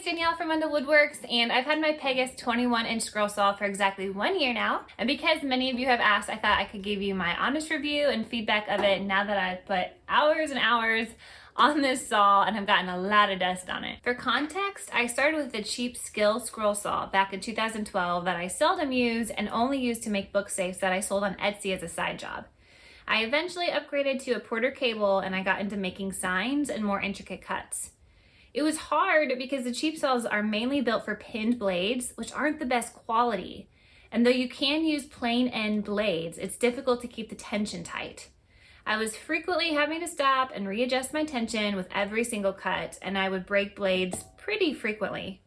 Danielle from Wendell Woodworks, and I've had my Pegas 21-inch scroll saw for exactly 1 year now. And because many of you have asked, I thought I could give you my honest review and feedback of it now that I've put hours and hours on this saw and have gotten a lot of dust on it. For context, I started with the cheap Skill scroll saw back in 2012 that I seldom use and only use to make book safes that I sold on Etsy as a side job. I eventually upgraded to a Porter cable and I got into making signs and more intricate cuts. It was hard because the cheap saws are mainly built for pinned blades, which aren't the best quality. And though you can use plain end blades, it's difficult to keep the tension tight. I was frequently having to stop and readjust my tension with every single cut, and I would break blades pretty frequently.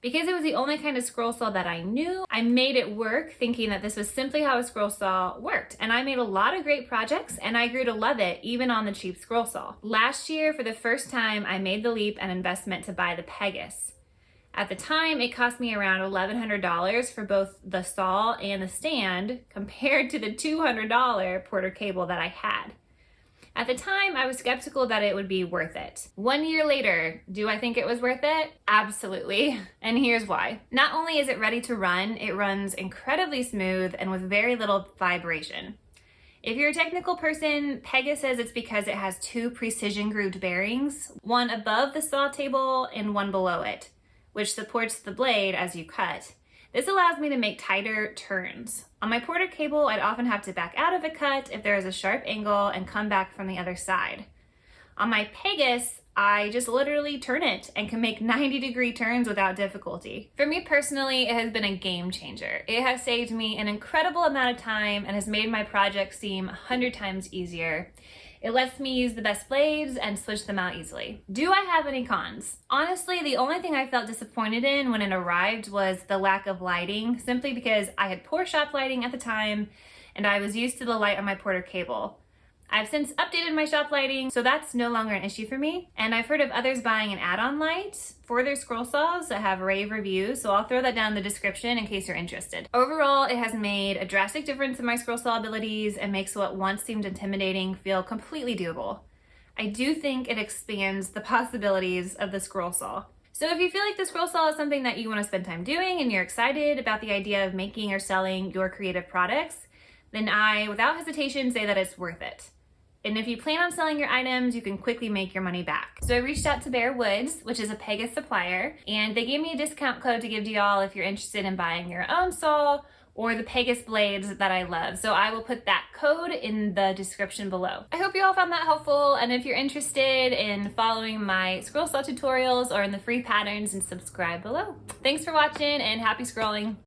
Because it was the only kind of scroll saw that I knew, I made it work thinking that this was simply how a scroll saw worked. And I made a lot of great projects and I grew to love it even on the cheap scroll saw. Last year, for the first time, I made the leap and investment to buy the Pegas. At the time, it cost me around $1,100 for both the saw and the stand compared to the $200 Porter cable that I had. At the time, I was skeptical that it would be worth it. 1 year later, do I think it was worth it? Absolutely. And here's why. Not only is it ready to run, it runs incredibly smooth and with very little vibration. If you're a technical person, Pegas says it's because it has 2 precision grooved bearings, one above the saw table and one below it, which supports the blade as you cut. This allows me to make tighter turns. On my Porter cable, I'd often have to back out of a cut if there is a sharp angle and come back from the other side. On my Pegas, I just literally turn it and can make 90-degree turns without difficulty. For me personally, it has been a game changer. It has saved me an incredible amount of time and has made my projects seem 100 times easier. It lets me use the best blades and switch them out easily. Do I have any cons? Honestly, the only thing I felt disappointed in when it arrived was the lack of lighting, simply because I had poor shop lighting at the time and I was used to the light on my Porter cable. I've since updated my shop lighting, so that's no longer an issue for me. And I've heard of others buying an add-on light for their scroll saws that have rave reviews, so I'll throw that down in the description in case you're interested. Overall, it has made a drastic difference in my scroll saw abilities and makes what once seemed intimidating feel completely doable. I do think it expands the possibilities of the scroll saw. So if you feel like the scroll saw is something that you want to spend time doing and you're excited about the idea of making or selling your creative products, then I, without hesitation, say that it's worth it. And if you plan on selling your items, you can quickly make your money back. So I reached out to Bear Woods, which is a Pegas supplier, and they gave me a discount code to give to y'all if you're interested in buying your own saw or the Pegas blades that I love. So I will put that code in the description below. I hope you all found that helpful, and if you're interested in following my scroll saw tutorials or in the free patterns, then subscribe below. Thanks for watching and happy scrolling.